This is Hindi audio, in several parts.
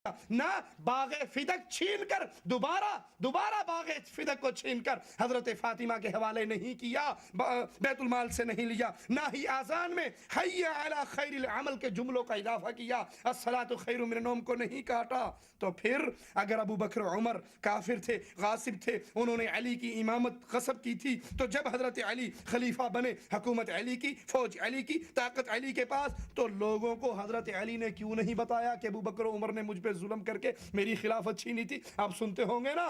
ना बागे फिदक छीन कर दोबारा बागे फिदक को छीन कर हजरत फातिमा के हवाले नहीं किया, बैतुल माल से नहीं लिया, ना ही आजान में हय्या अला खैरिल अमल के जुमलों का इजाफा किया, अस्सलातु खैरुम मिनन नौम को नहीं काटा। तो फिर अगर अबू बकर उमर काफिर थे, गासिब थे, उन्होंने अली की इमामत गसब की थी, तो जब हजरत अली खलीफा बने, हुकूमत अली की, फौज अली की, ताकत अली के पास, तो लोगों को हजरत अली ने क्यों नहीं बताया कि अबू बकर उमर ने मुझ पे जुल्म करके मेरी खिलाफत छीनी थी। आप सुनते होंगे ना,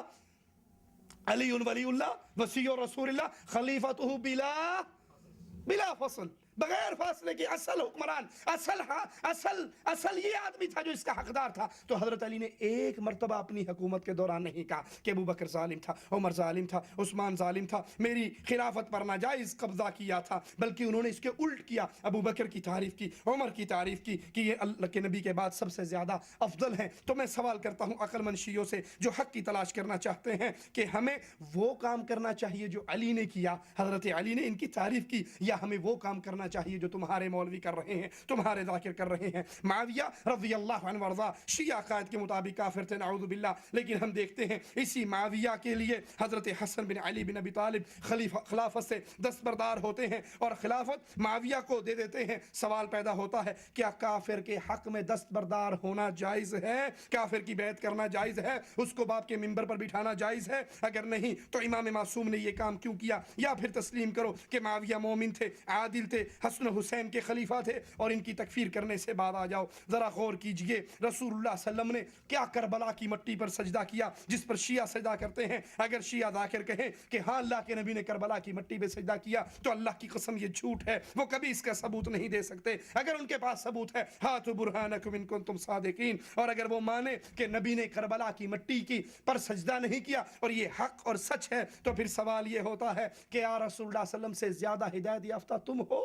अली वलीउल्लाह वसी रसूलुल्लाह खलीफतुहु बिला फसल, बगैर फासले के असल हुक्मरान, असल ये आदमी था जो इसका हकदार था। तो हजरत अली ने एक मरतबा अपनी हुकूमत के दौरान नहीं कहा कि अबू बकर जालिम था, उमर जालिम था, उस्मान जालिम था, मेरी खिलाफत पर नाजायज कब्जा किया था, बल्कि उन्होंने इसके उल्ट किया। अबू बकर की तारीफ की, उमर की तारीफ की कि ये अल्लाह के नबी के बाद सबसे ज्यादा अफजल हैं। तो मैं सवाल करता हूँ अक्लमंद शियों से जो हक की तलाश करना चाहते हैं कि हमें वो काम करना चाहिए जो अली ने किया, हजरत अली ने इनकी तारीफ की, या हमें वो काम करना चाहिए जो तुम्हारे मौलवी कर रहे हैं, तुम्हारे जाकिर कर रहे हैं। मुआविया रज़ियल्लाहु अन्हु वर्ज़ा शिया कायद के मुताबिक काफिर थे, नाऊज़ु बिल्लाह। लेकिन हम देखते हैं इसी मुआविया के लिए हजरत हसन बिन अली बिन अबी तालिब खिलाफत से दस्तबरदार होते हैं और खिलाफत मुआविया को दे देते हैं। सवाल पैदा होता है, क्या काफिर के हक में दस्तबरदार होना जायज़ है? काफिर की बैत करना जायज़ है? उसको बाप के मिंबर पर बिठाना जायज़ है? अगर नहीं तो इमाम मासूम ने यह काम क्यों किया? या फिर तस्लीम करो कि मुआविया मोमिन थे, आदिल थे, हसन हुसैन के खलीफा थे और इनकी तकफीर करने से बाद आ जाओ। जरा गौर कीजिए रसूलुल्लाह सल्लल्लाहु अलैहि वसल्लम ने क्या करबला की मट्टी पर सजदा किया जिस पर शिया सजदा करते हैं। अगर शिया जाकिर कहें कि हाँ अल्लाह के नबी ने करबला की मट्टी पे सजदा किया, तो अल्लाह की कसम ये झूठ है, वो कभी इसका सबूत नहीं दे सकते। अगर उनके पास सबूत है, हाथु बुरहानकुम इन कुंतुम सादिकीन, और अगर वो माने कि नबी ने करबला की मट्टी की पर सजदा नहीं किया और ये हक और सच है, तो फिर सवाल ये होता है कि या रसूलुल्लाह सल्लल्लाहु अलैहि वसल्लम से ज्यादा हिदायत याफ्ता तुम हो?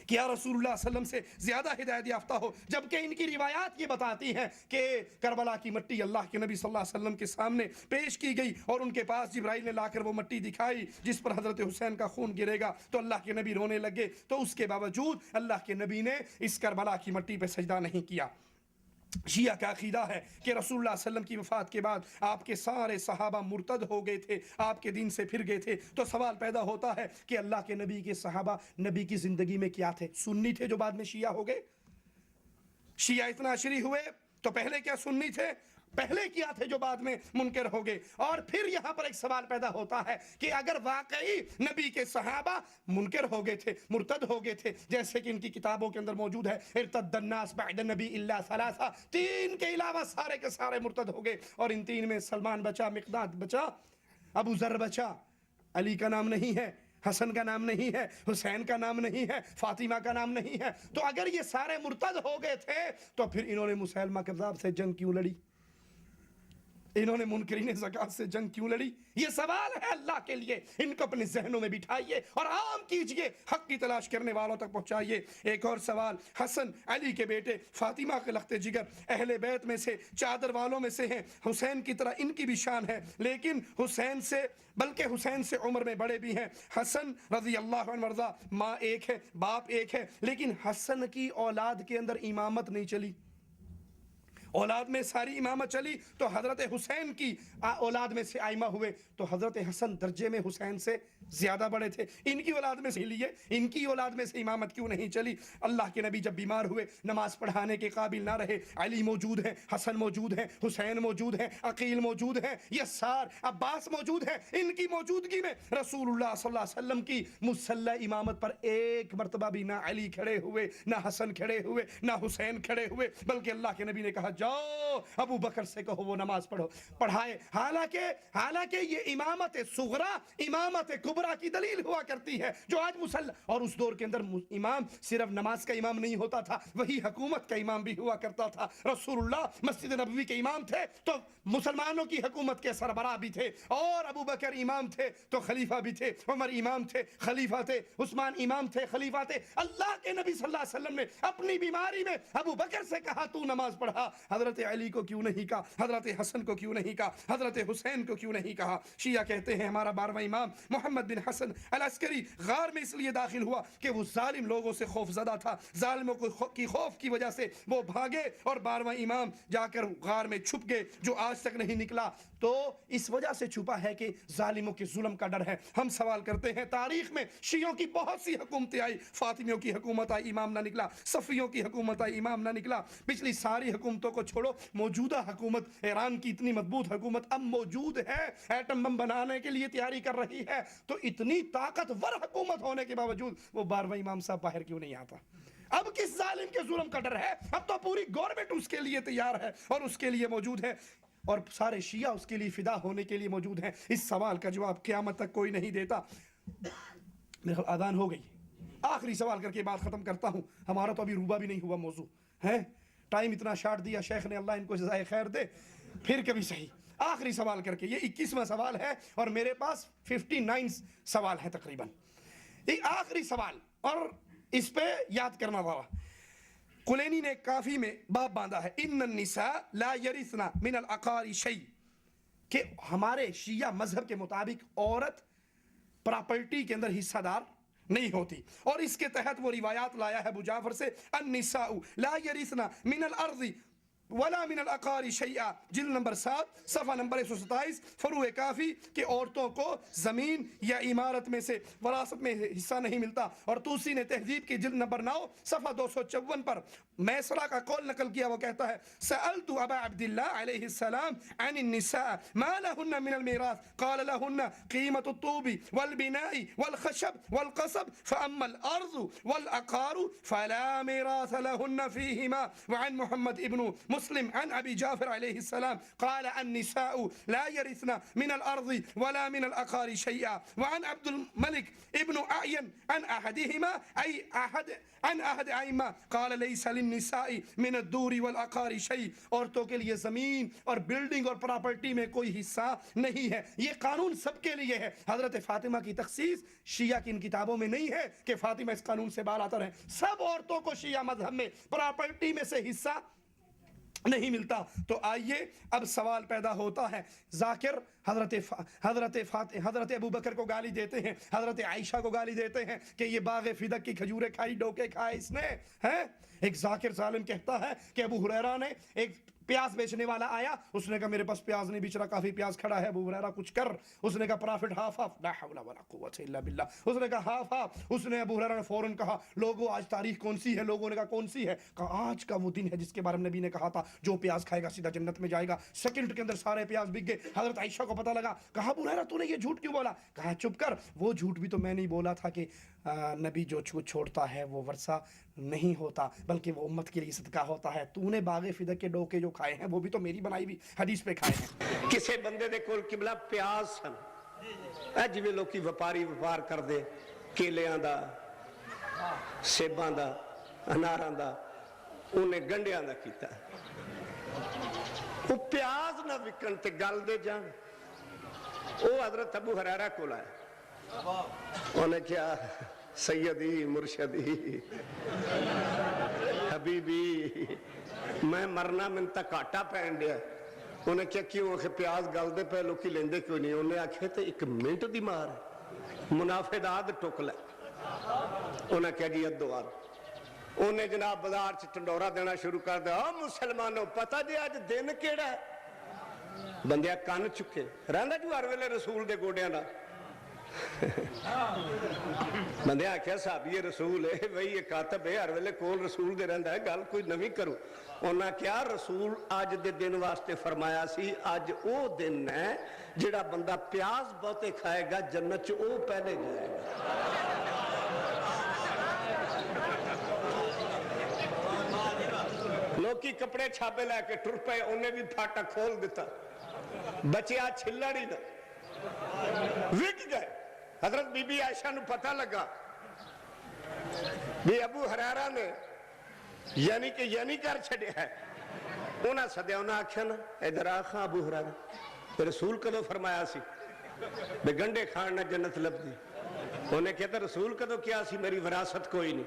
क्या रसूलुल्लाह सल्लल्लाहु अलैहि वसल्लम से ज्यादा हिदायत याफ्ता हो? जबकि इनकी रिवायात ये बताती हैं कि करबला की मट्टी अल्लाह के नबी सल्लल्लाहु अलैहि वसल्लम के सामने पेश की गई और उनके पास जिब्राइल ने लाकर वो मट्टी दिखाई जिस पर हजरत हुसैन का खून गिरेगा, तो अल्लाह के नबी रोने लगे। तो उसके बावजूद अल्लाह के नबी ने इस करबला की मट्टी पर सजदा नहीं किया। शिया का अकीदा है कि रसूलुल्लाह सल्लल्लाहु अलैहि वसल्लम की वफ़ात के बाद आपके सारे सहाबा मुर्तद हो गए थे, आपके दीन से फिर गए थे। तो सवाल पैदा होता है कि अल्लाह के नबी के सहाबा नबी की ज़िंदगी में क्या थे? सुन्नी थे जो बाद में शिया हो गए? शिया इतना अशरी हुए तो पहले क्या सुन्नी थे? पहले क्या थे जो बाद में मुनकर हो गए? और फिर यहां पर एक सवाल पैदा होता है कि अगर वाकई नबी के सहाबा मुनकर हो गए थे, मुर्तद हो गए थे, जैसे कि इनकी किताबों के अंदर मौजूद है इर्तद्दन्नास बअद नबी इल्ला सलासा, तीन के अलावा सारे के सारे मुर्तद हो गए, और इन तीन में सलमान बचा, मिक़दाद बचा, अबू ज़र बचा, अली का नाम नहीं है, हसन का नाम नहीं है, हुसैन का नाम नहीं है, फातिमा का नाम नहीं है। तो अगर ये सारे मुर्तद हो गए थे तो फिर इन्होंने मुसैलमा कज़्ज़ाब से जंग क्यों लड़ी? इन्होंने मुनकरीन ज़कात से जंग क्यों लड़ी? ये सवाल है अल्लाह के लिए। इनको अपने जहनों में बिठाइए और आम कीजिए, हक की तलाश करने वालों तक पहुंचाइए। एक और सवाल, हसन अली के बेटे, फातिमा के लख्ते जिगर, अहले बैत में से, चादर वालों में से हैं, हुसैन की तरह इनकी भी शान है, लेकिन हुसैन से, बल्कि हुसैन से उम्र में बड़े भी हैं। हसन रज़ियल्लाहु अन्हु वर्ज़ा, माँ एक है, बाप एक है, लेकिन हसन की औलाद के अंदर इमामत नहीं चली। औलाद में सारी इमामत चली तो हजरत हुसैन की औलाद में से आइमा हुए, तो हजरत हसन दर्जे में हुसैन से ज्यादा बड़े थे। इनकी औलाद में से लिए, इनकी औलाद में से इमामत क्यों नहीं चली? अल्लाह के नबी जब बीमार हुए, नमाज पढ़ाने के काबिल ना रहे, अली मौजूद है, हसन मौजूद है, हुसैन मौजूद है, अकील मौजूद है, यसार अब्बास मौजूद है, इनकी मौजूदगी में रसूलुल्लाह सल्लल्लाहु अलैहि वसल्लम की मुसल्ला इमामत पर एक मरतबा भी ना अली खड़े हुए, ना हसन खड़े हुए, ना हुसैन खड़े हुए, बल्कि अल्लाह के नबी ने कहा जाओ अबू बकर से कहो वो नमाज पढ़ो, पढ़ाए। हालांकि ये इमामत सुगरा इमामत कुबरा की दलील हुआ करती है जो आज मुसल्ला, और उस दौर के अंदर इमाम सिर्फ नमाज का इमाम नहीं होता था, वही हुकूमत का इमाम भी हुआ करता था। रसूलुल्लाह मस्जिद नबवी के इमाम थे तो मुसलमानों की हुकूमत के सरबराह भी थे, और अबू बकर इमाम थे तो खलीफा भी थे, उमर इमाम थे, खलीफा थे, उस्मान इमाम थे, खलीफा थे। अल्लाह के नबी सल्लल्लाहु अलैहि वसल्लम ने अपनी बीमारी में अबू बकर से कहा तू नमाज पढ़ा। हजरत अली को क्यों नहीं कहा, हजरत हसन को क्यों नहीं कहा, हजरत हुसैन को क्यों नहीं कहा। शिया कहते हैं हमारा 12वां इमाम मोहम्मद बिन हसन अल अस्करी गार में इसलिए दाखिल हुआ कि वो जालिम लोगों से खौफजदा था, जालिमों की खौफ की वजह से वो भागे और 12वां इमाम जाकर गार में छुप गए, जो आज तक नहीं निकला। तो इस वजह से छुपा है कि जालिमों के जुल्म का डर है। हम सवाल करते हैं, तारीख में शियों की बहुत सी हुकूमतें आई, फातिमियों की हुकूमत आई, इमाम ना निकला, सफ़ियों की हुकूमत आई, इमाम ना निकला। पिछली सारी हुकूमतों को छोड़ो, मौजूदा हुकूमत ईरान की इतनी मजबूत हुकूमत अब मौजूद है, एटम बम बनाने के लिए तैयारी कर रही है। तो इतनी ताकतवर हुकूमत होने के बावजूद वो 12वां इमाम साहब बाहर क्यों नहीं आता? अब किस जालिम के जुल्म का डर है? अब तो पूरी गवर्नमेंट उसके लिए तैयार है और उसके लिए मौजूद है, और सारे शिया उसके लिए फिदा होने के लिए मौजूद हैं। इस सवाल का जवाब क़यामत तक कोई नहीं देता। मेरे आदान हो गई, आखिरी सवाल करके बात खत्म करता हूं। हमारा तो अभी रूबा भी नहीं हुआ मौजू है, टाइम इतना शार्ट दिया शेख ने, अल्लाह इनको जज़ाए खैर दे। फिर कभी सही आखिरी सवाल करके, ये 21वां सवाल है और मेरे पास 59 सवाल है तकरीबन। ये आखिरी सवाल और इस पे याद करना वाला। कुलैनी ने काफी में बाब बांधा है, इन्नन निसा ला यरिसना मिनल अकारी शै, कि हमारे शिया मजहब के मुताबिक औरत प्रॉपर्टी के अंदर हिस्सादार नहीं होती। और इसके तहत वो रिवायात लाया है अबू जाफर से, अन्निसाउ ला यरिसना मिनल अर्ज़ि वला मिनल अकारी शैआ, जिल्द नंबर 7 सफ़ा नंबर 127, फरूए काफ़ी, कि औरतों को ज़मीन या इमारत में से वरासत में हिस्सा नहीं मिलता। और तूसी ने तहजीब की जिल्द नंबर 9 सफ़ा 254 पर मैसरा का कौल नकल किया, वो कहता है, सअल्तु अबा अब्दिल्लाह अलैहिस्सलाम अन निसा मा लहुन्ना मिनल मीरास, क़ाल लहुन्ना क़ीमतु तूबी वल बिनाई वल खशब वल क़सब फ़अम्मल अर्ज़ु वल अक़ारु फ़ला मीरास लहुन्ना फ़ीहिमा। व अन मुहम्मद इब्न मुस्लिम अन अबी जाफर अलैहिस्सलाम क़ाल अन्निसाउ ला यरिसना मिनल अर्ज़ि वला मिनल अक़ारी शैआ। व अन अब्दुल मलिक इब्न अयन अन अहदिहिमा अय अहद आइमा क़ाल लैसा लिन्निसाई मिन अद्दूरी वल अक़ारी शै, औरतों के लिए ज़मीन और बिल्डिंग और प्रॉपर्टी में कोई हिस्सा नहीं है। ये कानून सबके लिए है। हज़रत फ़ातिमा की तख़सीस शिया की इन किताबों में नहीं है कि फ़ातिमा इस कानून से बालातर है। सब औरतों को शिया मजहब में प्रॉपर्टी में से हिस्सा नहीं मिलता। तो आइए अब सवाल पैदा होता है, जाकिर हजरत अबू बकर को गाली देते हैं, हजरत आयशा को गाली देते हैं कि ये बाग़ फिदक की खजूरें खाई, डोके खाए इसने, हैं? एक जाकिर जालिम कहता है कि अबू हुरैरा ने, एक प्याज बेचने वाला आया, उसने कहा मेरे पास प्याज नहीं बिच रहा, काफी प्याज खड़ा है, अबू हुरैरा कुछ कर। उसने कहा प्रॉफिट हाफ हाफ, ला हौला वला कुव्वता इल्ला बिल्लाह, उसने कहा हाफ हाफ। उसने अबू हुरैरा ने फौरन कहा, लोगों आज तारीख कौन सी है? लोगों ने कहा कौन सी है? कहा आज का वो दिन है जिसके बारे में नबी ने कहा था, जो प्याज खाएगा सीधा जन्नत में जाएगा। सेकंड के अंदर सारे प्याज बिक गए। हजरत आयशा को पता लगा, कहा अबू हुरैरा तूने ये झूठ क्यों बोला? कहा चुप कर, वो झूठ भी तो मैं नहीं बोला था कि नबी जो कुछ छोड़ता है वो वर्षा नहीं होता, बल्कि वो उम्मत के लिए सदका होता है। तूने बाग़े फिदक के डोके जो खाए हैं वो भी तो मेरी बनाई हुई हदीस पे खाए हैं। किसी बंदे दे कोल किबला प्याज सन, ऐ जिवें लोकी व्यापारी व्यापार करदे केलियां दा, सेबां दा, अनारां दा, उन्हें गंढियां दा कीता। वो प्याज ना विकन ते गल दे जान। वो हजरत अबू हुरैरा कोल आया, उन्हें क्या सैयदी मुर्शदी हबीबी मैं मरना, मैंने तो घाटा पैन दिया। उन्हें क्या क्यों? आखे प्याज गलते पे लोग लेंदे क्यों नहीं? उन्हें आखे तो एक मिनट की मार है, मुनाफे का अध टुक लै। उन्हें क्या जी अद्धो अध। उन्हें जनाब बाजार च टंडोरा देना शुरू कर दिया, मुसलमानों पता जी अज दिन केड़ा है? बंदे कन चुके रहा जू हर वेले रसूल के गोडिया का। बंदे आख्या साहबी रसूल है बई, ये कातब है, हर वेले कोल रसूल दे रहिंदा है, गल कोई नवी करो। उन्हें क्या रसूल अज दे दिन वास्ते फरमाया सी, अज वो दिन है जिहड़ा बंदा प्याज बहुते खाएगा जन्नत च वो पहले जाएगा। लोकी कपड़े छापे लैके टुर पे, उन्हें भी फाटक खोल दिता, बचिया छिल्लड़ ही ना, विक गए। हजरत बीबी आयशा नू पता लगा भी अबू हुरैरा ने यानी कर छड़िया है। उन्हें सद्या, उन्हें आख्या ना इधर आ खा अबू हुरैरा, रसूल कदों फरमाया सी भी गंढे खाण ना जन्नत लभदी? उन्हें कहता रसूल कदों क्या सी, मेरी विरासत कोई नहीं।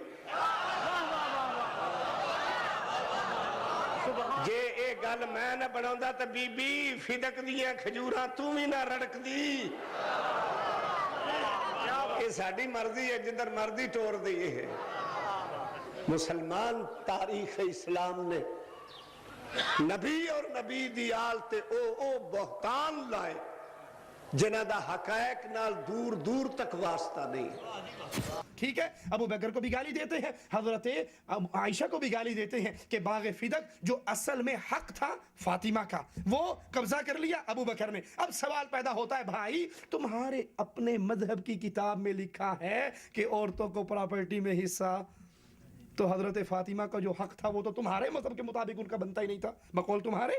जे एक गल मैं ना बनाउंदा ते बीबी फिदक दियां खजूरां तू भी ना रड़कदी। ये साडी मर्जी है, जिधर मर्जी टोर दी है। मुसलमान तारीख इस्लाम ने नबी और नबी दी आल ते ओ बहतान लाए जिन्हां दा हकायक नाल दूर दूर तक वास्ता नहीं। ठीक है, अबू बकर को भी गाली देते हैं, हजरत आयशा को भी गाली देते हैं कि बाग फिदक जो असल में हक था फातिमा का, वो कब्जा कर लिया अबू बकर ने। अब सवाल पैदा होता है, भाई तुम्हारे अपने मजहब की किताब में लिखा है कि औरतों को प्रॉपर्टी में हिस्सा, तो हजरत फातिमा का जो हक था वो तो तुम्हारे मजहब के मुताबिक उनका बनता ही नहीं था, बकौल तुम्हारे।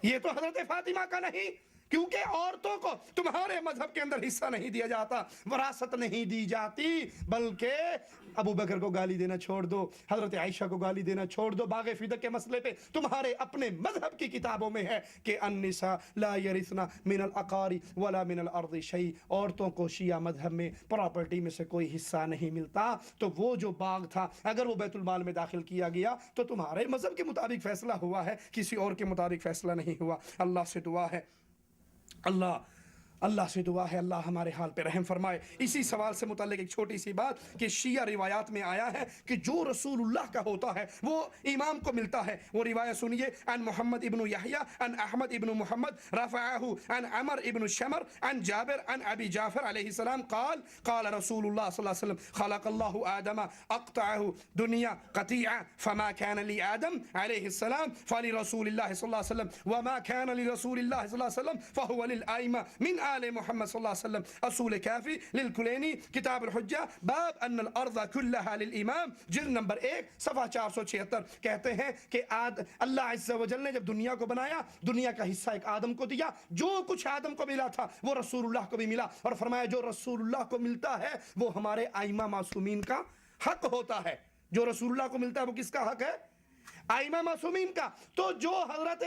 ये तो हजरत फातिमा का नहीं, क्योंकि औरतों को तुम्हारे मजहब के अंदर हिस्सा नहीं दिया जाता, वरासत नहीं दी जाती। बल्कि अबू बकर को गाली देना छोड़ दो, हजरत आयशा को गाली देना छोड़ दो, बागे फिदक के मसले पे तुम्हारे अपने मजहब की किताबों में है कि अन्निसा ला यरिसना मिनल अकारी वला मिनल अर्दी शई, औरतों को शिया मजहब में प्रॉपर्टी में से कोई हिस्सा नहीं मिलता। तो वो जो बाग था अगर वो बैतुल माल में दाखिल किया गया तो तुम्हारे मजहब के मुताबिक फैसला हुआ है, किसी और के मुताबिक फैसला नहीं हुआ। अल्लाह से दुआ है, अल्लाह से दुआ है अल्लाह हमारे हाल पे रहम फरमाए। इसी सवाल से मुताल्लिक एक छोटी सी बात कि शिया रिवायात में आया है कि जो रसूलुल्लाह का होता है वो इमाम को मिलता है। वो रिवायत सुनिए, अन मोहम्मद इब्न यहया अन अहमद इब्न मोहम्मद रफ़अहु अन अमर इब्न शमर अन जाबिर अन अबी जाफर अलैहि सलाम क़ाल क़ाल रसूलुल्लाह सल्लल्लाहु अलैहि वसल्लम खलक़ल्लाहु आदम अक़तअहु दुनिया क़तीअ फमा कान लि आदम अलैहि सलाम फलि रसूलिल्लाह सल्लल्लाहु अलैहि वसल्लम वमा कान लि रसूलिल्लाह सल्लल्लाहु अलैहि वसल्लम फहुव लिल आइम्मा मिन आले मोहम्मद सल्लल्लाहु अलैहि वसल्लम। असूल काफी लिल कुलैनी किताब अल हुज्जा बाब अन अल अर्ज़ कुल्लहा लिल इमाम, जिल्द नंबर 1 सफ़ा 476। कहते हैं कि अल्लाह अज़्ज़ा व जल ने जब दुनिया को बनाया, दुनिया का हिस्सा एक आदम को दिया, जो कुछ आदम को मिला था वो रसूलुल्लाह को भी मिला, और फरमाया जो रसूलुल्लाह को मिलता है वो हमारे आइमा मासूमीन का हक होता है। जो रसूलुल्लाह को मिलता है वो किसका हक है? आइमा मासूमीन का। तो जो हजरत